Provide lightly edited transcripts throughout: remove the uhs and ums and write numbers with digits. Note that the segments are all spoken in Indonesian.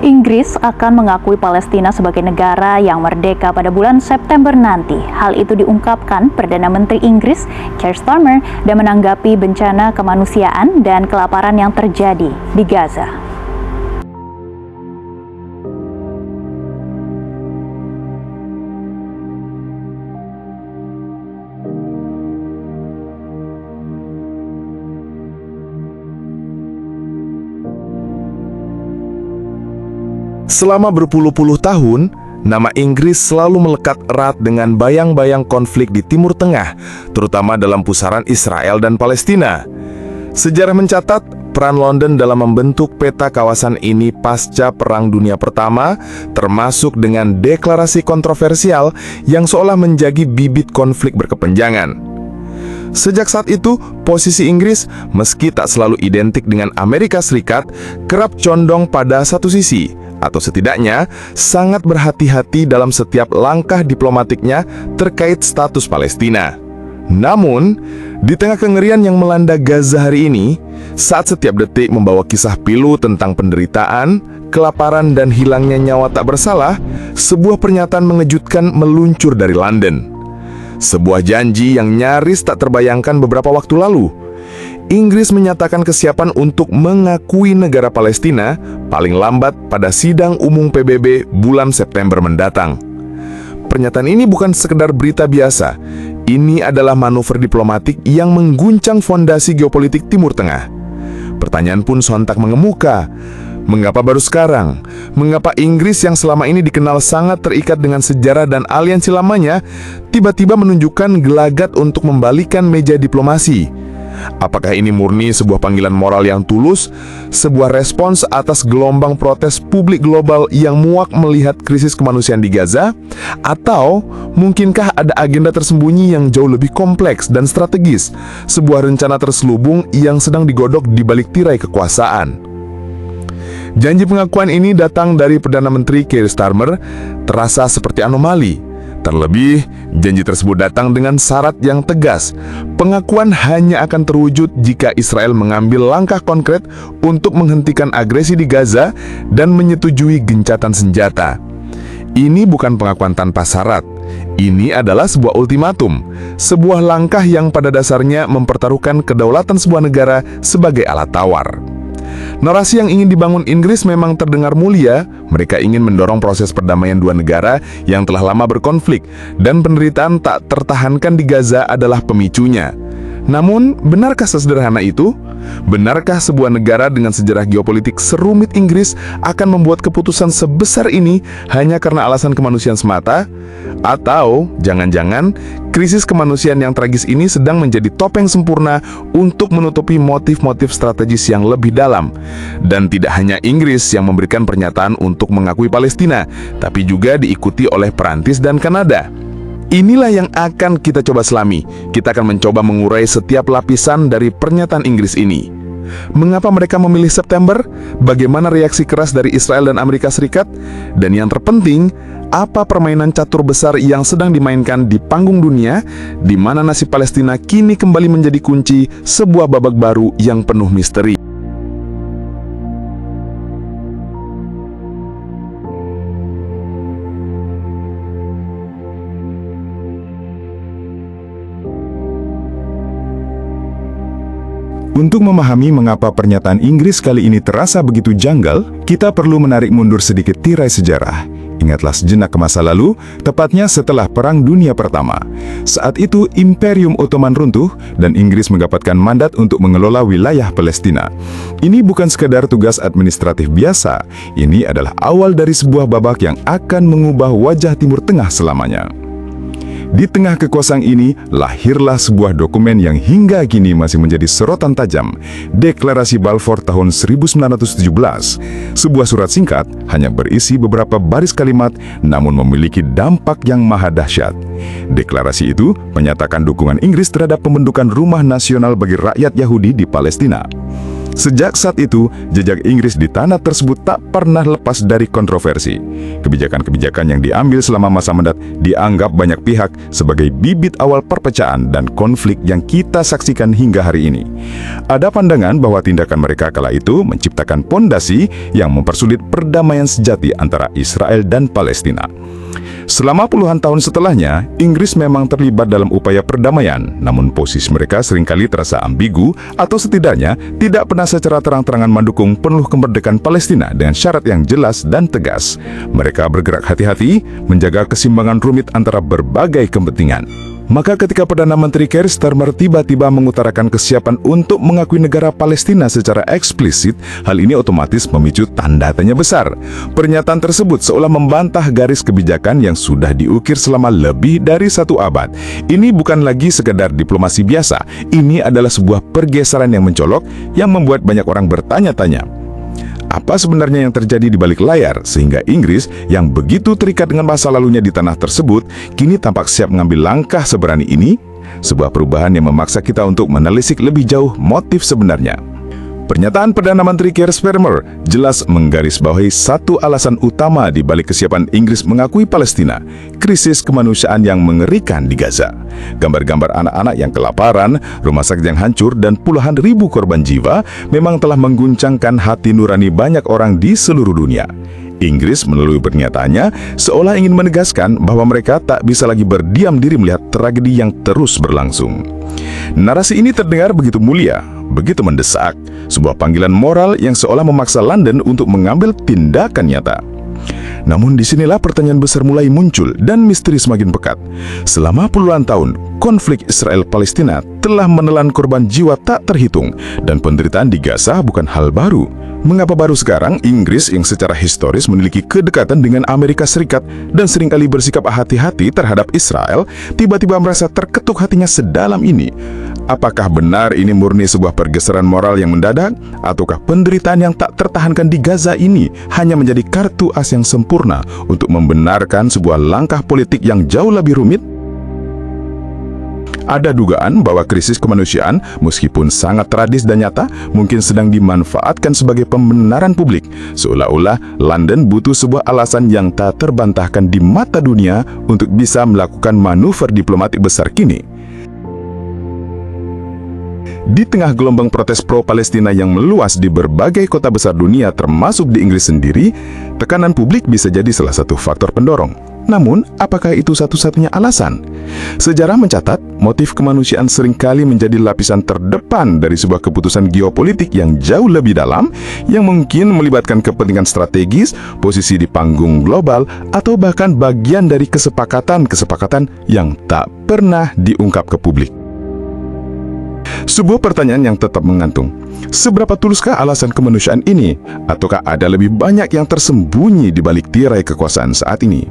Inggris akan mengakui Palestina sebagai negara yang merdeka pada bulan September nanti. Hal itu diungkapkan Perdana Menteri Inggris Keir Starmer dan menanggapi bencana kemanusiaan dan kelaparan yang terjadi di Gaza. Selama berpuluh-puluh tahun, nama Inggris selalu melekat erat dengan bayang-bayang konflik di Timur Tengah, terutama dalam pusaran Israel dan Palestina. Sejarah mencatat, peran London dalam membentuk peta kawasan ini pasca Perang Dunia Pertama, termasuk dengan deklarasi kontroversial yang seolah menjadi bibit konflik berkepanjangan. Sejak saat itu, posisi Inggris, meski tak selalu identik dengan Amerika Serikat, kerap condong pada satu sisi, atau setidaknya sangat berhati-hati dalam setiap langkah diplomatiknya terkait status Palestina. Namun, di tengah kengerian yang melanda Gaza hari ini, saat setiap detik membawa kisah pilu tentang penderitaan, kelaparan, dan hilangnya nyawa tak bersalah, sebuah pernyataan mengejutkan meluncur dari London. Sebuah janji yang nyaris tak terbayangkan beberapa waktu lalu. Inggris menyatakan kesiapan untuk mengakui negara Palestina paling lambat pada sidang umum PBB bulan September mendatang. Pernyataan ini bukan sekedar berita biasa. Ini adalah manuver diplomatik yang mengguncang fondasi geopolitik Timur Tengah. Pertanyaan pun sontak mengemuka. Mengapa baru sekarang? Mengapa Inggris yang selama ini dikenal sangat terikat dengan sejarah dan aliansi lamanya, tiba-tiba menunjukkan gelagat untuk membalikan meja diplomasi? Apakah ini murni sebuah panggilan moral yang tulus, sebuah respons atas gelombang protes publik global yang muak melihat krisis kemanusiaan di Gaza? Atau mungkinkah ada agenda tersembunyi yang jauh lebih kompleks dan strategis, sebuah rencana terselubung yang sedang digodok di balik tirai kekuasaan? Janji pengakuan ini datang dari Perdana Menteri Keir Starmer terasa seperti anomali. Terlebih, janji tersebut datang dengan syarat yang tegas. Pengakuan hanya akan terwujud jika Israel mengambil langkah konkret untuk menghentikan agresi di Gaza dan menyetujui gencatan senjata. Ini bukan pengakuan tanpa syarat. Ini adalah sebuah ultimatum, sebuah langkah yang pada dasarnya mempertaruhkan kedaulatan sebuah negara sebagai alat tawar. Narasi yang ingin dibangun Inggris memang terdengar mulia. Mereka ingin mendorong proses perdamaian dua negara yang telah lama berkonflik, dan penderitaan tak tertahankan di Gaza adalah pemicunya. Namun, benarkah sesederhana itu? Benarkah sebuah negara dengan sejarah geopolitik serumit Inggris akan membuat keputusan sebesar ini hanya karena alasan kemanusiaan semata? Atau, jangan-jangan, krisis kemanusiaan yang tragis ini sedang menjadi topeng sempurna untuk menutupi motif-motif strategis yang lebih dalam. Dan tidak hanya Inggris yang memberikan pernyataan untuk mengakui Palestina, tapi juga diikuti oleh Perancis dan Kanada. Inilah yang akan kita coba selami. Kita akan mencoba mengurai setiap lapisan dari pernyataan Inggris ini. Mengapa mereka memilih September? Bagaimana reaksi keras dari Israel dan Amerika Serikat? Dan yang terpenting, apa permainan catur besar yang sedang dimainkan di panggung dunia, di mana nasib Palestina kini kembali menjadi kunci sebuah babak baru yang penuh misteri. Untuk memahami mengapa pernyataan Inggris kali ini terasa begitu janggal, kita perlu menarik mundur sedikit tirai sejarah. Ingatlah sejenak ke masa lalu, tepatnya setelah Perang Dunia Pertama. Saat itu, Imperium Ottoman runtuh dan Inggris mendapatkan mandat untuk mengelola wilayah Palestina. Ini bukan sekadar tugas administratif biasa, ini adalah awal dari sebuah babak yang akan mengubah wajah Timur Tengah selamanya. Di tengah kekuasaan ini, lahirlah sebuah dokumen yang hingga kini masih menjadi sorotan tajam, Deklarasi Balfour tahun 1917. Sebuah surat singkat, hanya berisi beberapa baris kalimat, namun memiliki dampak yang maha dahsyat. Deklarasi itu menyatakan dukungan Inggris terhadap pembentukan rumah nasional bagi rakyat Yahudi di Palestina. Sejak saat itu, jejak Inggris di tanah tersebut tak pernah lepas dari kontroversi. Kebijakan-kebijakan yang diambil selama masa mendat dianggap banyak pihak sebagai bibit awal perpecahan dan konflik yang kita saksikan hingga hari ini. Ada pandangan bahwa tindakan mereka kala itu menciptakan pondasi yang mempersulit perdamaian sejati antara Israel dan Palestina. Selama puluhan tahun setelahnya, Inggris memang terlibat dalam upaya perdamaian, namun posisi mereka seringkali terasa ambigu atau setidaknya tidak pernah secara terang-terangan mendukung penuh kemerdekaan Palestina dengan syarat yang jelas dan tegas. Mereka bergerak hati-hati, menjaga keseimbangan rumit antara berbagai kepentingan. Maka ketika Perdana Menteri Keir Starmer tiba-tiba mengutarakan kesiapan untuk mengakui negara Palestina secara eksplisit, hal ini otomatis memicu tanda tanya besar. Pernyataan tersebut seolah membantah garis kebijakan yang sudah diukir selama lebih dari 1 abad. Ini bukan lagi sekedar diplomasi biasa, ini adalah sebuah pergeseran yang mencolok yang membuat banyak orang bertanya-tanya. Apa sebenarnya yang terjadi di balik layar sehingga Inggris yang begitu terikat dengan masa lalunya di tanah tersebut kini tampak siap mengambil langkah seberani ini? Sebuah perubahan yang memaksa kita untuk menelisik lebih jauh motif sebenarnya. Pernyataan Perdana Menteri Keir Starmer jelas menggarisbawahi satu alasan utama di balik kesiapan Inggris mengakui Palestina, krisis kemanusiaan yang mengerikan di Gaza. Gambar-gambar anak-anak yang kelaparan, rumah sakit yang hancur, dan puluhan ribu korban jiwa memang telah mengguncangkan hati nurani banyak orang di seluruh dunia. Inggris melalui pernyataannya seolah ingin menegaskan bahwa mereka tak bisa lagi berdiam diri melihat tragedi yang terus berlangsung. Narasi ini terdengar begitu mulia, begitu mendesak, sebuah panggilan moral yang seolah memaksa London untuk mengambil tindakan nyata. Namun disinilah pertanyaan besar mulai muncul dan misteri semakin pekat. Selama puluhan tahun, konflik Israel-Palestina telah menelan korban jiwa tak terhitung, dan penderitaan di Gaza bukan hal baru. Mengapa baru sekarang Inggris yang secara historis memiliki kedekatan dengan Amerika Serikat dan seringkali bersikap hati-hati terhadap Israel, tiba-tiba merasa terketuk hatinya sedalam ini? Apakah benar ini murni sebuah pergeseran moral yang mendadak? Ataukah penderitaan yang tak tertahankan di Gaza ini hanya menjadi kartu as yang sempurna untuk membenarkan sebuah langkah politik yang jauh lebih rumit? Ada dugaan bahwa krisis kemanusiaan, meskipun sangat tragis dan nyata, mungkin sedang dimanfaatkan sebagai pembenaran publik, seolah-olah London butuh sebuah alasan yang tak terbantahkan di mata dunia untuk bisa melakukan manuver diplomatik besar kini. Di tengah gelombang protes pro-Palestina yang meluas di berbagai kota besar dunia termasuk di Inggris sendiri, tekanan publik bisa jadi salah satu faktor pendorong. Namun, apakah itu satu-satunya alasan? Sejarah mencatat, motif kemanusiaan seringkali menjadi lapisan terdepan dari sebuah keputusan geopolitik yang jauh lebih dalam, yang mungkin melibatkan kepentingan strategis, posisi di panggung global, atau bahkan bagian dari kesepakatan-kesepakatan yang tak pernah diungkap ke publik. Sebuah pertanyaan yang tetap menggantung. Seberapa tuluskah alasan kemanusiaan ini? Ataukah ada lebih banyak yang tersembunyi di balik tirai kekuasaan saat ini?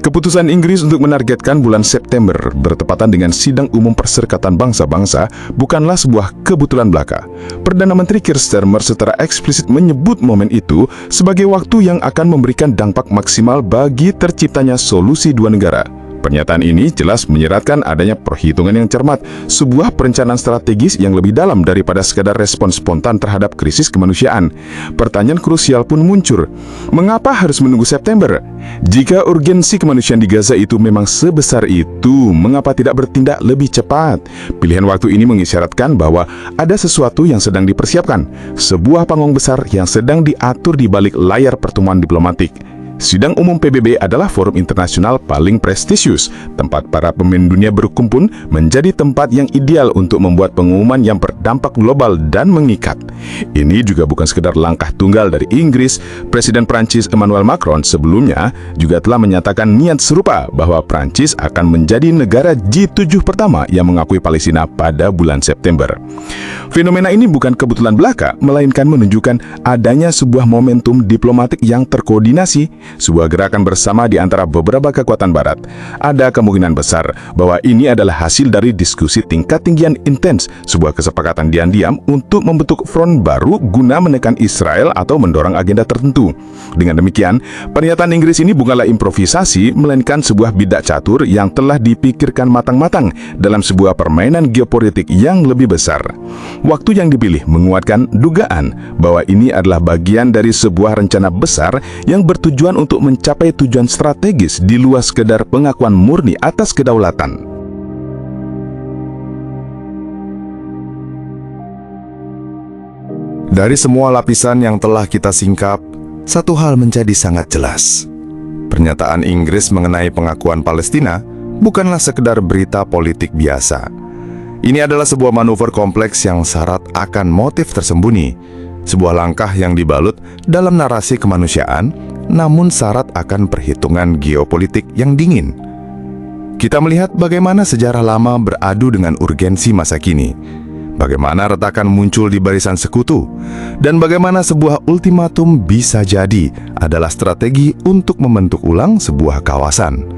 Keputusan Inggris untuk menargetkan bulan September bertepatan dengan Sidang Umum Perserikatan Bangsa-Bangsa bukanlah sebuah kebetulan belaka. Perdana Menteri Keir Starmer secara eksplisit menyebut momen itu sebagai waktu yang akan memberikan dampak maksimal bagi terciptanya solusi dua negara. Pernyataan ini jelas menyeratkan adanya perhitungan yang cermat, sebuah perencanaan strategis yang lebih dalam daripada sekadar respon spontan terhadap krisis kemanusiaan. Pertanyaan krusial pun muncul. Mengapa harus menunggu September? Jika urgensi kemanusiaan di Gaza itu memang sebesar itu, mengapa tidak bertindak lebih cepat? Pilihan waktu ini mengisyaratkan bahwa ada sesuatu yang sedang dipersiapkan, sebuah panggung besar yang sedang diatur di balik layar pertemuan diplomatik. Sidang Umum PBB adalah forum internasional paling prestisius, tempat para pemimpin dunia berkumpul, menjadi tempat yang ideal untuk membuat pengumuman yang berdampak global dan mengikat. Ini juga bukan sekedar langkah tunggal dari Inggris. Presiden Prancis Emmanuel Macron sebelumnya juga telah menyatakan niat serupa bahwa Prancis akan menjadi negara G7 pertama yang mengakui Palestina pada bulan September. Fenomena ini bukan kebetulan belaka, melainkan menunjukkan adanya sebuah momentum diplomatik yang terkoordinasi sebuah gerakan bersama di antara beberapa kekuatan barat, ada kemungkinan besar bahwa ini adalah hasil dari diskusi tingkat tinggi yang intens, sebuah kesepakatan diam-diam untuk membentuk front baru guna menekan Israel atau mendorong agenda tertentu. Dengan demikian, pernyataan Inggris ini bukanlah improvisasi, melainkan sebuah bidak catur yang telah dipikirkan matang-matang dalam sebuah permainan geopolitik yang lebih besar. Waktu yang dipilih menguatkan dugaan bahwa ini adalah bagian dari sebuah rencana besar yang bertujuan untuk mencapai tujuan strategis di luar sekedar pengakuan murni atas kedaulatan. Dari semua lapisan yang telah kita singkap, satu hal menjadi sangat jelas. Pernyataan Inggris mengenai pengakuan Palestina bukanlah sekedar berita politik biasa. Ini adalah sebuah manuver kompleks yang syarat akan motif tersembunyi, sebuah langkah yang dibalut dalam narasi kemanusiaan, namun syarat akan perhitungan geopolitik yang dingin. Kita melihat bagaimana sejarah lama beradu dengan urgensi masa kini, bagaimana retakan muncul di barisan sekutu, dan bagaimana sebuah ultimatum bisa jadi adalah strategi untuk membentuk ulang sebuah kawasan.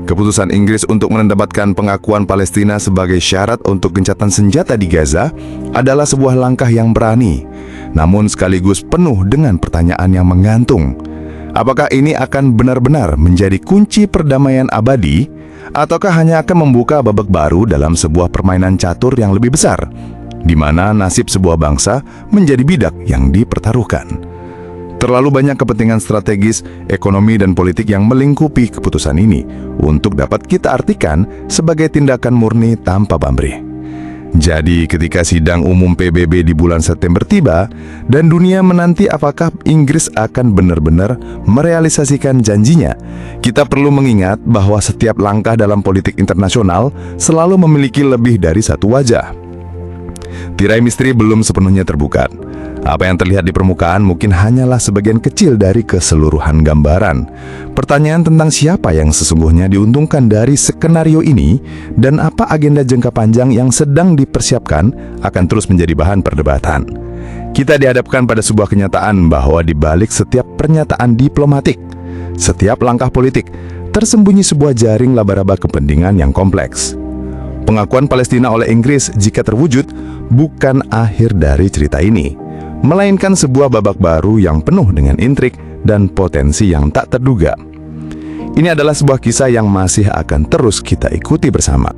Keputusan Inggris untuk menempatkan pengakuan Palestina sebagai syarat untuk gencatan senjata di Gaza adalah sebuah langkah yang berani, namun sekaligus penuh dengan pertanyaan yang menggantung. Apakah ini akan benar-benar menjadi kunci perdamaian abadi, ataukah hanya akan membuka babak baru dalam sebuah permainan catur yang lebih besar, di mana nasib sebuah bangsa menjadi bidak yang dipertaruhkan? Terlalu banyak kepentingan strategis, ekonomi, dan politik yang melingkupi keputusan ini untuk dapat kita artikan sebagai tindakan murni tanpa pamrih. Jadi ketika sidang umum PBB di bulan September tiba, dan dunia menanti apakah Inggris akan benar-benar merealisasikan janjinya, kita perlu mengingat bahwa setiap langkah dalam politik internasional selalu memiliki lebih dari satu wajah. Tirai misteri belum sepenuhnya terbuka. Apa yang terlihat di permukaan mungkin hanyalah sebagian kecil dari keseluruhan gambaran. Pertanyaan tentang siapa yang sesungguhnya diuntungkan dari skenario ini dan apa agenda jangka panjang yang sedang dipersiapkan akan terus menjadi bahan perdebatan. Kita dihadapkan pada sebuah kenyataan bahwa di balik setiap pernyataan diplomatik, setiap langkah politik, tersembunyi sebuah jaring laba-laba kepentingan yang kompleks. Pengakuan Palestina oleh Inggris jika terwujud bukan akhir dari cerita ini, melainkan sebuah babak baru yang penuh dengan intrik dan potensi yang tak terduga. Ini adalah sebuah kisah yang masih akan terus kita ikuti bersama.